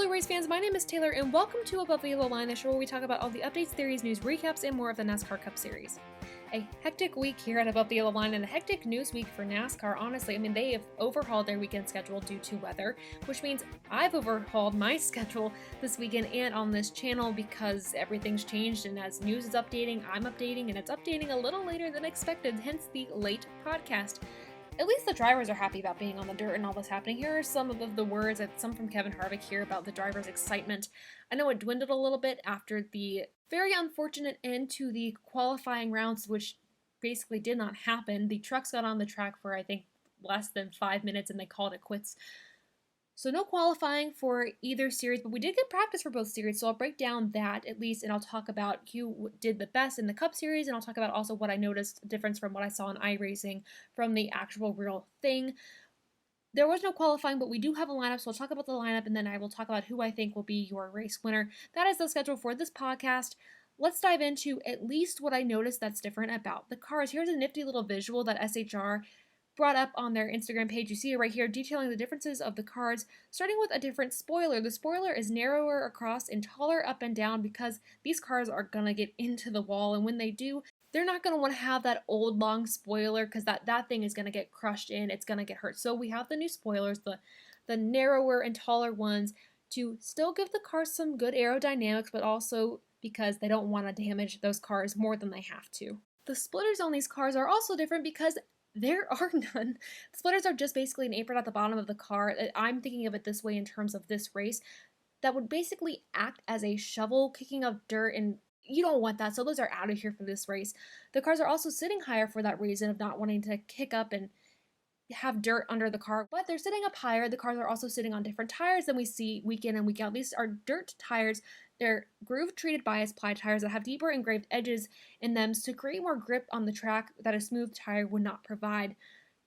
Hello race fans, my name is Taylor and welcome to Above the Yellow Line, the show where we talk about all the updates, theories, news, recaps, and more of the NASCAR Cup Series. A hectic week here at Above the Yellow Line and a hectic news week for NASCAR, honestly. I mean, they have overhauled their weekend schedule due to weather, which means I've overhauled my schedule this weekend and on this channel because everything's changed, and as news is updating, I'm updating, and it's updating a little later than expected, hence the late podcast. At least the drivers are happy about being on the dirt and all this happening. Here are some of the words, some from Kevin Harvick here about the drivers' excitement. I know it dwindled a little bit after the very unfortunate end to the qualifying rounds, which basically did not happen. The trucks got on the track for, I think, less than 5 minutes and they called it quits. So no qualifying for either series, but we did get practice for both series, so I'll break down that at least, and I'll talk about who did the best in the Cup Series, and I'll talk about also what I noticed difference from what I saw in iRacing from the actual real thing. There was no qualifying, but we do have a lineup, so I'll talk about the lineup, and then I will talk about who I think will be your race winner. That is the schedule for this podcast. Let's dive into at least what I noticed that's different about the cars. Here's a nifty little visual that SHR brought up on their Instagram page. You see it right here, detailing the differences of the cars, starting with a different spoiler. The spoiler is narrower across and taller up and down because these cars are going to get into the wall, and when they do, they're not going to want to have that old long spoiler because that thing is going to get crushed in, it's going to get hurt. So we have the new spoilers, the narrower and taller ones, to still give the cars some good aerodynamics, but also because they don't want to damage those cars more than they have to. The splitters on these cars are also different because there are none. The splitters are just basically an apron at the bottom of the car. I'm thinking of it this way in terms of this race, that would basically act as a shovel kicking up dirt, and you don't want that, so those are out of here for this race. The cars are also sitting higher for that reason of not wanting to kick up and have dirt under the car, but they're sitting up higher. The cars are also sitting on different tires than we see week in and week out. These are dirt tires. They're groove-treated bias ply tires that have deeper engraved edges in them to create more grip on the track that a smooth tire would not provide.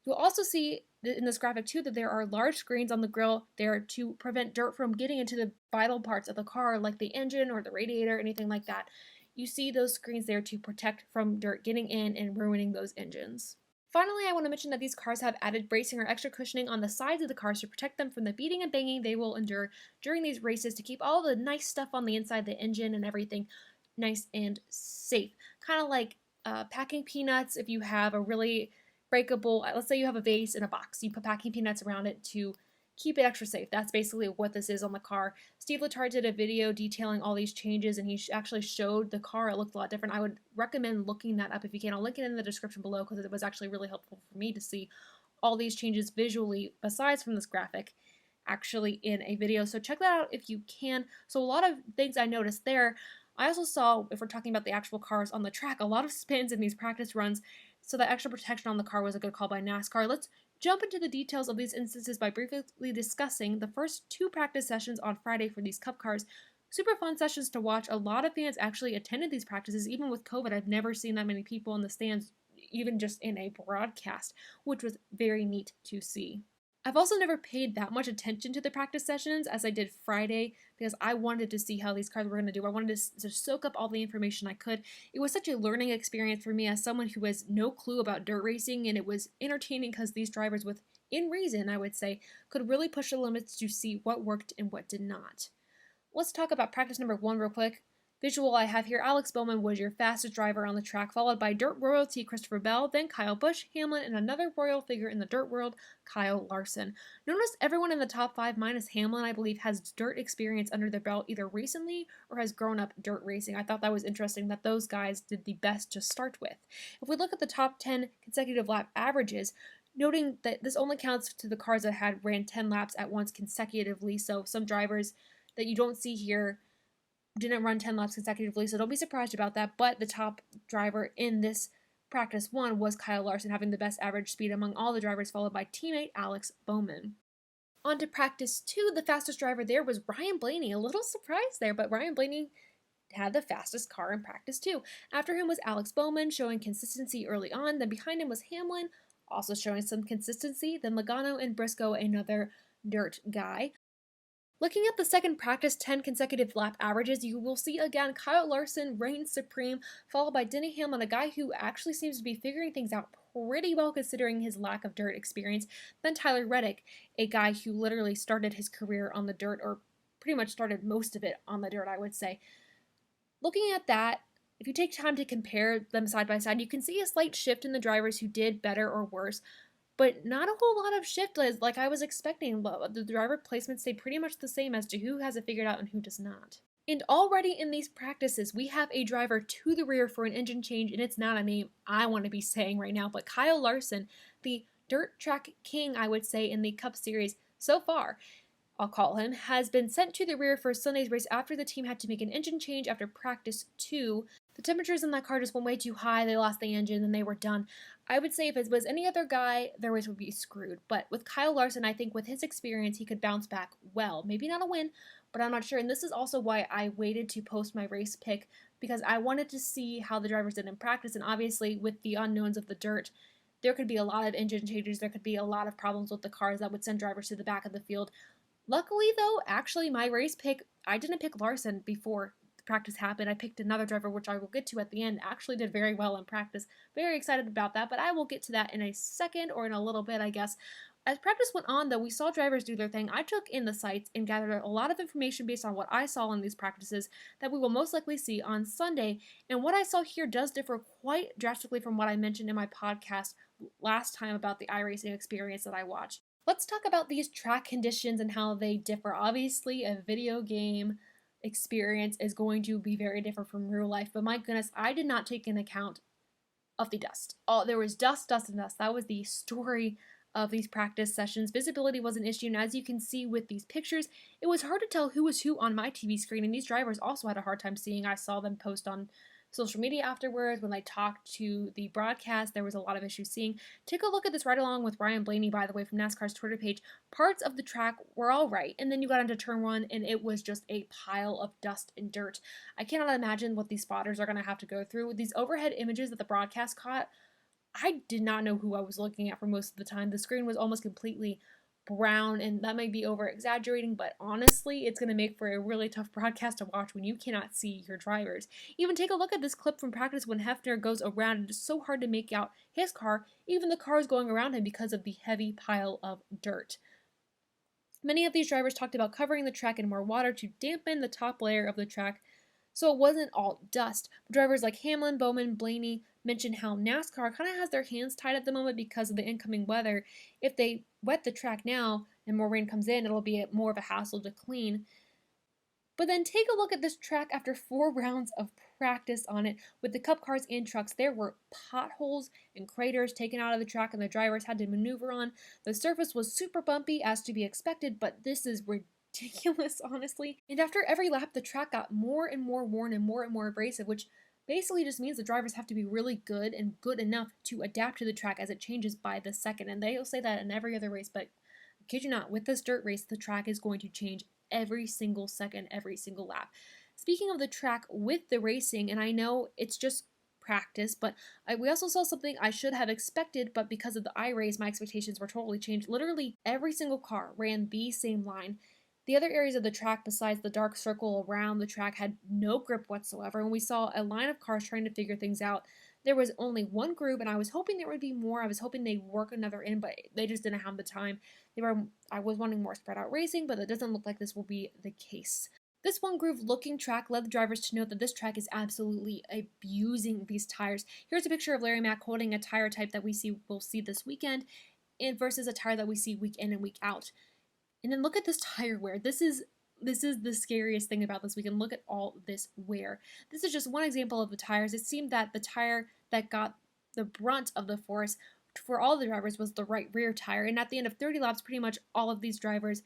You'll also see in this graphic too that there are large screens on the grille there to prevent dirt from getting into the vital parts of the car, like the engine or the radiator, anything like that. You see those screens there to protect from dirt getting in and ruining those engines. Finally, I want to mention that these cars have added bracing or extra cushioning on the sides of the cars to protect them from the beating and banging they will endure during these races, to keep all the nice stuff on the inside, the engine and everything, nice and safe. Kind of like packing peanuts. If you have a really breakable, let's say you have a vase in a box, you put packing peanuts around it to keep it extra safe. That's basically what this is on the car. Steve Letarte did a video detailing all these changes, and he actually showed the car. It looked a lot different. I would recommend looking that up if you can. I'll link it in the description below because it was actually really helpful for me to see all these changes visually, besides from this graphic, actually in a video. So check that out if you can. So a lot of things I noticed there. I also saw, if we're talking about the actual cars on the track, a lot of spins in these practice runs, so that extra protection on the car was a good call by NASCAR. Let's jump into the details of these instances by briefly discussing the first 2 practice sessions on Friday for these Cup cars. Super fun sessions to watch. A lot of fans actually attended these practices. Even with COVID, I've never seen that many people in the stands, even just in a broadcast, which was very neat to see. I've also never paid that much attention to the practice sessions as I did Friday because I wanted to see how these cars were going to do. I wanted to soak up all the information I could. It was such a learning experience for me as someone who has no clue about dirt racing, and it was entertaining because these drivers, within reason, I would say, could really push the limits to see what worked and what did not. Let's talk about practice number 1 real quick. Visual I have here, Alex Bowman was your fastest driver on the track, followed by dirt royalty Christopher Bell, then Kyle Busch, Hamlin, and another royal figure in the dirt world, Kyle Larson. Notice everyone in the top 5 minus Hamlin, I believe, has dirt experience under their belt either recently or has grown up dirt racing. I thought that was interesting that those guys did the best to start with. If we look at the top 10 consecutive lap averages, noting that this only counts to the cars that had ran 10 laps at once consecutively, so some drivers that you don't see here didn't run 10 laps consecutively, so don't be surprised about that, but the top driver in this practice 1 was Kyle Larson, having the best average speed among all the drivers, followed by teammate Alex Bowman. On to practice 2, the fastest driver there was Ryan Blaney. A little surprise there, but Ryan Blaney had the fastest car in practice 2. After him was Alex Bowman, showing consistency early on, then behind him was Hamlin, also showing some consistency, then Logano and Briscoe, another dirt guy. Looking at the second practice 10 consecutive lap averages, you will see again Kyle Larson reigns supreme, followed by Denny Hamlin, a guy who actually seems to be figuring things out pretty well considering his lack of dirt experience. Then Tyler Reddick, a guy who literally started his career on the dirt, or pretty much started most of it on the dirt, I would say. Looking at that, if you take time to compare them side by side, you can see a slight shift in the drivers who did better or worse, but not a whole lot of shift like I was expecting. The driver placement stayed pretty much the same as to who has it figured out and who does not. And already in these practices, we have a driver to the rear for an engine change, and it's not a name I want to be saying right now, but Kyle Larson, the dirt track king, I would say, in the Cup Series so far, I'll call him, has been sent to the rear for Sunday's race after the team had to make an engine change after practice 2. The temperatures in that car just went way too high, they lost the engine, and they were done. I would say if it was any other guy, their race would be screwed. But with Kyle Larson, I think with his experience, he could bounce back well. Maybe not a win, but I'm not sure. And this is also why I waited to post my race pick, because I wanted to see how the drivers did in practice. And obviously, with the unknowns of the dirt, there could be a lot of engine changes. There could be a lot of problems with the cars that would send drivers to the back of the field. Luckily, though, actually, my race pick, I didn't pick Larson before the practice happened. I picked another driver, which I will get to at the end. Actually did very well in practice. Very excited about that, but I will get to that in a second, or in a little bit, I guess. As practice went on, though, we saw drivers do their thing. I took in the sights and gathered a lot of information based on what I saw in these practices that we will most likely see on Sunday. And what I saw here does differ quite drastically from what I mentioned in my podcast last time about the iRacing experience that I watched. Let's talk about these track conditions and how they differ. Obviously, a video game experience is going to be very different from real life, but my goodness, I did not take into account of the dust. There was dust, dust, and dust. That was the story of these practice sessions. Visibility was an issue, and as you can see with these pictures, it was hard to tell who was who on my TV screen, and these drivers also had a hard time seeing. I saw them post on social media afterwards. When I talked to the broadcast, there was a lot of issues seeing. Take a look at this ride along with Ryan Blaney, by the way, from NASCAR's Twitter page. Parts of the track were all right, and then you got into turn 1, and it was just a pile of dust and dirt. I cannot imagine what these spotters are going to have to go through. With these overhead images that the broadcast caught, I did not know who I was looking at for most of the time. The screen was almost completely brown, and that may be over exaggerating, but honestly, it's going to make for a really tough broadcast to watch when you cannot see your drivers. Even take a look at this clip from practice when Hefner goes around, and it's so hard to make out his car, even the cars going around him, because of the heavy pile of dirt. Many of these drivers talked about covering the track in more water to dampen the top layer of the track so it wasn't all dust. Drivers like Hamlin, Bowman, Blaney mentioned how NASCAR kind of has their hands tied at the moment because of the incoming weather. If they wet the track now and more rain comes in, it'll be more of a hassle to clean. But then take a look at this track after 4 rounds of practice on it. With the Cup cars and trucks, there were potholes and craters taken out of the track and the drivers had to maneuver on. The surface was super bumpy, as to be expected, but this is ridiculous, honestly. And after every lap, the track got more and more worn and more abrasive, which basically just means the drivers have to be really good and good enough to adapt to the track as it changes by the second. And they'll say that in every other race, but I kid you not, with this dirt race, the track is going to change every single second, every single lap. Speaking of the track with the racing, and I know it's just practice, but we also saw something I should have expected, but because of the iRace, my expectations were totally changed. Literally every single car ran the same line. The other areas of the track besides the dark circle around the track had no grip whatsoever, and we saw a line of cars trying to figure things out. There was only one group, and I was hoping there would be more. I was hoping they'd work another in, but they just didn't have the time. I was wanting more spread out racing, but it doesn't look like this will be the case. This one groove looking track led the drivers to note that this track is absolutely abusing these tires. Here's a picture of Larry Mack holding a tire type that we'll see this weekend, and versus a tire that we see week in and week out. And then look at this tire wear. This is the scariest thing about this weekend. Look at all this wear. This is just one example of the tires. It seemed that the tire that got the brunt of the force for all the drivers was the right rear tire. And at the end of 30 laps, pretty much all of these drivers,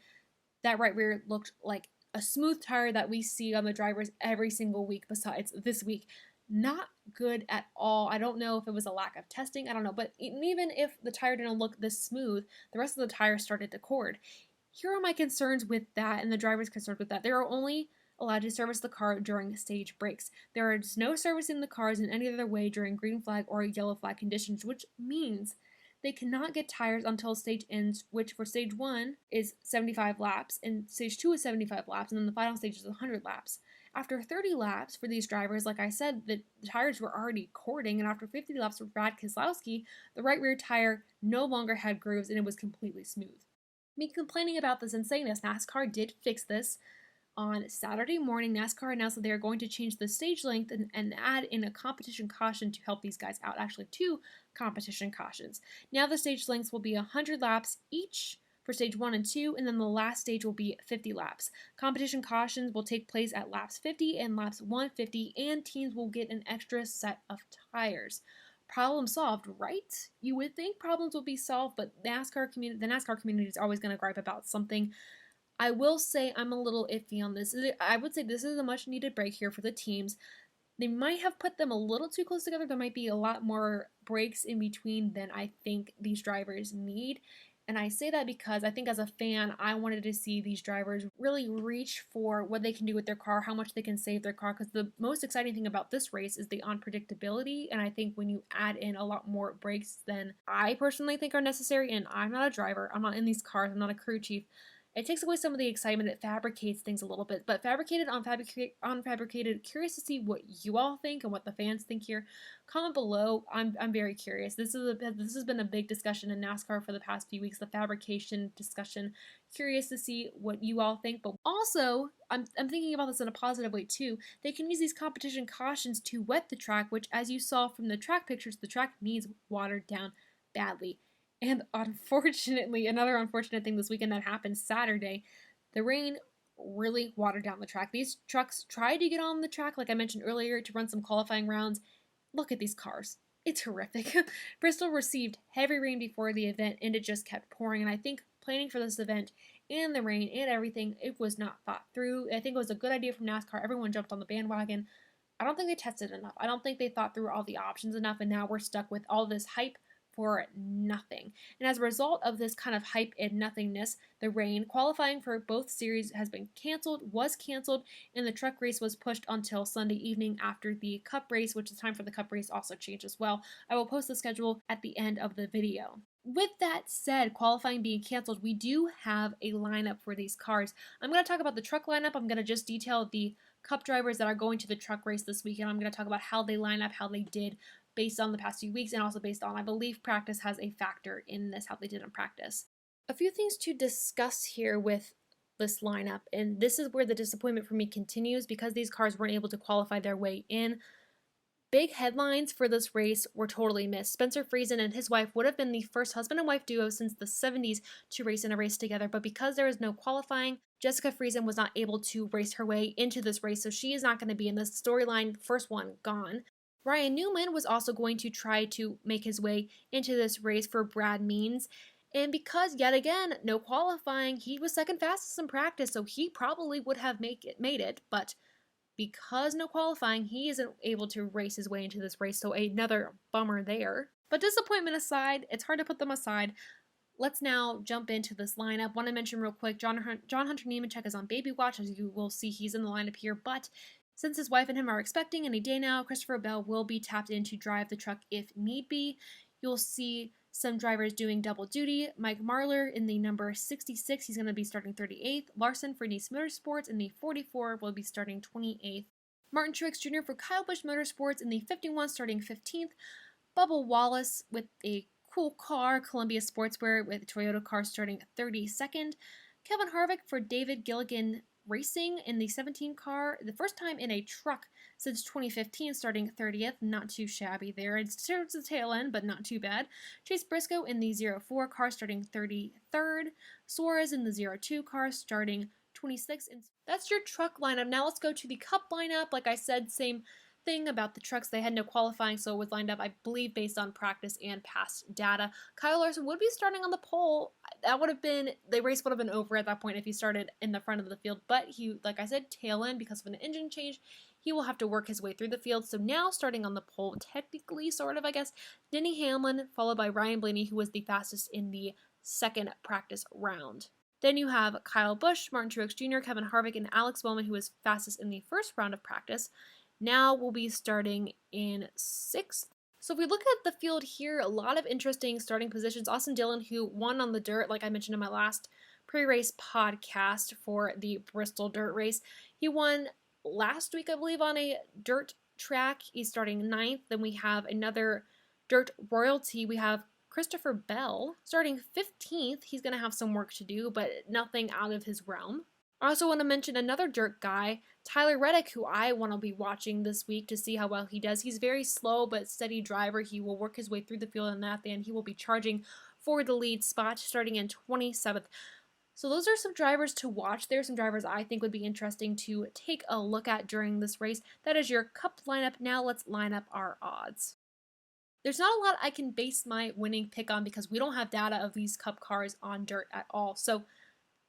that right rear looked like a smooth tire that we see on the drivers every single week besides this week. Not good at all. I don't know if it was a lack of testing. I don't know. But even if the tire didn't look this smooth, the rest of the tire started to cord. Here are my concerns with that and the driver's concerns with that. They are only allowed to service the car during stage breaks. There is no servicing the cars in any other way during green flag or yellow flag conditions, which means they cannot get tires until stage ends, which for stage 1 is 75 laps, and stage 2 is 75 laps, and then the final stage is 100 laps. After 30 laps for these drivers, like I said, the tires were already cording, and after 50 laps for Brad Keselowski, the right rear tire no longer had grooves and it was completely smooth. Me complaining about this and saying this, NASCAR did fix this On Saturday morning, NASCAR announced that they are going to change the stage length and add in a competition caution to help these guys out. Actually, 2 competition cautions. Now the stage lengths will be 100 laps each for stage 1 and 2, and then the last stage will be 50 laps. Competition cautions will take place at laps 50 and laps 150, and teams will get an extra set of tires. Problem solved, right? You would think problems would be solved, but the NASCAR community is always going to gripe about something. I will say I'm a little iffy on this. I would say this is a much needed break here for the teams. They might have put them a little too close together. There might be a lot more breaks in between than I think these drivers need. And I say that because I think as a fan, I wanted to see these drivers really reach for what they can do with their car, how much they can save their car. Because the most exciting thing about this race is the unpredictability. And I think when you add in a lot more breaks than I personally think are necessary, and I'm not a driver, I'm not in these cars, I'm not a crew chief, it takes away some of the excitement. It fabricates things a little bit, but unfabricated. Curious to see what you all think and what the fans think here. Comment below. I'm very curious. This has been a big discussion in NASCAR for the past few weeks. The fabrication discussion. Curious to see what you all think, but also I'm thinking about this in a positive way too. They can use these competition cautions to wet the track, which, as you saw from the track pictures, the track needs watered down badly. And unfortunately, another unfortunate thing this weekend that happened Saturday, the rain really watered down the track. These trucks tried to get on the track, like I mentioned earlier, to run some qualifying rounds. Look at these cars. It's horrific. Bristol received heavy rain before the event, and it just kept pouring. And I think planning for this event and the rain and everything, it was not thought through. I think it was a good idea from NASCAR. Everyone jumped on the bandwagon. I don't think they tested enough. I don't think they thought through all the options enough, and now we're stuck with all this hype for nothing. And as a result of this kind of hype and nothingness, the rain, qualifying for both series was canceled, and the truck race was pushed until Sunday evening after the Cup race, which the time for the Cup race also changed as well. I will post the schedule at the end of the video. With that said, qualifying being canceled, we do have a lineup for these cars. I'm going to talk about the truck lineup. I'm going to just detail the Cup drivers that are going to the truck race this weekend. I'm going to talk about how they line up, how they did based on the past few weeks, and also based on, I believe, practice has a factor in this, how they did in practice. A few things to discuss here with this lineup, and this is where the disappointment for me continues because these cars weren't able to qualify their way in. Big headlines for this race were totally missed. Spencer Friesen and his wife would have been the first husband and wife duo since the 70s to race in a race together, but because there is no qualifying, Jessica Friesen was not able to race her way into this race, so she is not going to be in this storyline. First one gone. Ryan Newman was also going to try to make his way into this race for Brad Means, and because, yet again, no qualifying, he was second fastest in practice, so he probably would have made it, but because no qualifying, he isn't able to race his way into this race, so another bummer there. But disappointment aside, it's hard to put them aside. Let's now jump into this lineup. Want to mention real quick, John Hunter Nemechek is on baby watch, as you will see he's in the lineup here, but since his wife and him are expecting any day now, Christopher Bell will be tapped in to drive the truck if need be. You'll see some drivers doing double duty. Mike Marlar in the number 66, he's going to be starting 38th. Larson for Nice Motorsports in the 44 will be starting 28th. Martin Truex Jr. for Kyle Busch Motorsports in the 51 starting 15th. Bubba Wallace with a cool car, Columbia Sportswear with a Toyota car starting 32nd. Kevin Harvick for David Gilligan Racing in the 17 car, the first time in a truck since 2015, starting 30th. Not too shabby there. It's towards the tail end, but not too bad. Chase Briscoe in the 04 car, starting 33rd. Suarez in the 02 car, starting 26th. And that's your truck lineup. Now let's go to the Cup lineup. Like I said, same thing about the trucks. They had no qualifying, so it was lined up, I believe, based on practice and past data. Kyle Larson would be starting on the pole. That would have been, the race would have been over at that point if he started in the front of the field, but he, like I said, tail end because of an engine change. He will have to work his way through the field. So now starting on the pole, technically, sort of, I guess, Denny Hamlin, followed by Ryan Blaney, who was the fastest in the second practice round. Then you have Kyle Busch, Martin Truex Jr., Kevin Harvick, and Alex Bowman, who was fastest in the first round of practice. Now we'll be starting in 6th. So if we look at the field here, a lot of interesting starting positions. Austin Dillon, who won on the dirt, like I mentioned in my last pre-race podcast for the Bristol dirt race. He won last week, I believe, on a dirt track. He's starting 9th. Then we have another dirt royalty. We have Christopher Bell starting 15th. He's going to have some work to do, but nothing out of his realm. I also want to mention another dirt guy, Tyler Reddick, who I want to be watching this week to see how well he does. He's very slow but steady driver. He will work his way through the field, and at the end he will be charging for the lead spot starting in 27th. So those are some drivers to watch. There are some drivers I think would be interesting to take a look at during this race. That is your Cup lineup. Now let's line up our odds. There's not a lot I can base my winning pick on because we don't have data of these Cup cars on dirt at all. So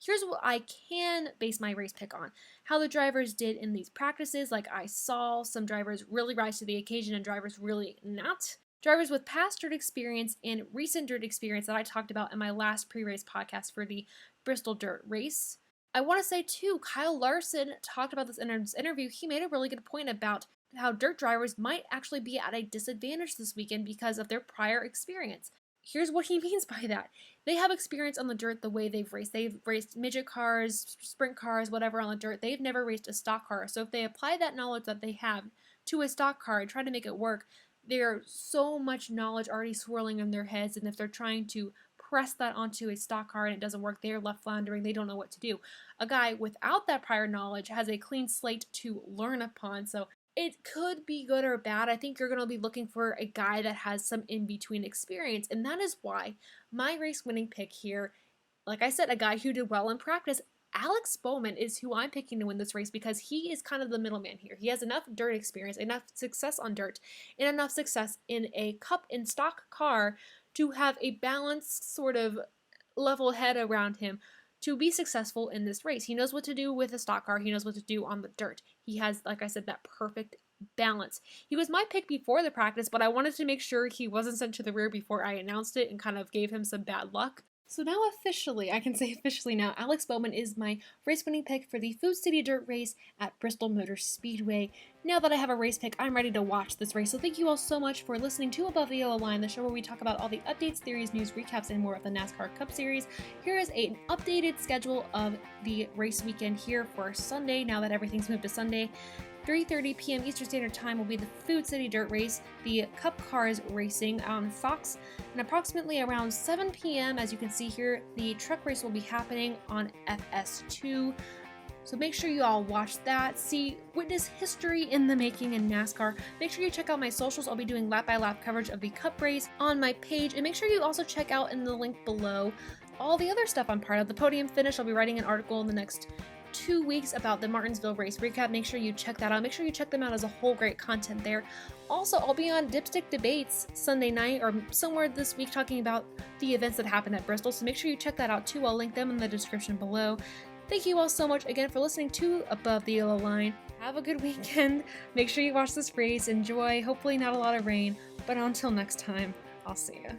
here's what I can base my race pick on. How the drivers did in these practices. Like, I saw some drivers really rise to the occasion and drivers really not. Drivers with past dirt experience and recent dirt experience that I talked about in my last pre-race podcast for the Bristol dirt race. I want to say too, Kyle Larson talked about this in his interview. He made a really good point about how dirt drivers might actually be at a disadvantage this weekend because of their prior experience. Here's what he means by that. They have experience on the dirt the way they've raced. They've raced midget cars, sprint cars, whatever on the dirt. They've never raced a stock car. So if they apply that knowledge that they have to a stock car and try to make it work, there's so much knowledge already swirling in their heads. And if they're trying to press that onto a stock car and it doesn't work, they're left floundering. They don't know what to do. A guy without that prior knowledge has a clean slate to learn upon. So it could be good or bad. I think you're going to be looking for a guy that has some in-between experience, and that is why my race winning pick here, like I said, a guy who did well in practice, Alex Bowman is who I'm picking to win this race because he is kind of the middleman here. He has enough dirt experience, enough success on dirt, and enough success in a Cup in stock car to have a balanced sort of level head around him to be successful in this race. He knows what to do with a stock car. He knows what to do on the dirt. He has, like I said, that perfect balance. He was my pick before the practice, but I wanted to make sure he wasn't sent to the rear before I announced it and kind of gave him some bad luck. So now officially, I can say officially now, Alex Bowman is my race-winning pick for the Food City Dirt Race at Bristol Motor Speedway. Now that I have a race pick, I'm ready to watch this race. So thank you all so much for listening to Above the Yellow Line, the show where we talk about all the updates, theories, news, recaps, and more of the NASCAR Cup Series. Here is an updated schedule of the race weekend here for Sunday, now that everything's moved to Sunday. 3:30 p.m. Eastern Standard Time will be the Food City Dirt Race, the Cup Cars racing on Fox, and approximately around 7 p.m., as you can see here, the truck race will be happening on FS2. So make sure you all watch that, witness history in the making in NASCAR. Make sure you check out my socials. I'll be doing lap-by-lap coverage of the Cup race on my page, and make sure you also check out in the link below all the other stuff I'm part of. The Podium Finish, I'll be writing an article in the next 2 weeks about the Martinsville race recap. Make sure you check that out. Make sure you check them out as a whole. Great content there. Also, I'll be on Dipstick Debates Sunday night or somewhere this week talking about the events that happened at Bristol. So make sure you check that out too. I'll link them in the description below. Thank you all so much again for listening to Above the Yellow Line. Have a good weekend. Make sure you watch this race. Enjoy. Hopefully not a lot of rain. But until next time, I'll see ya.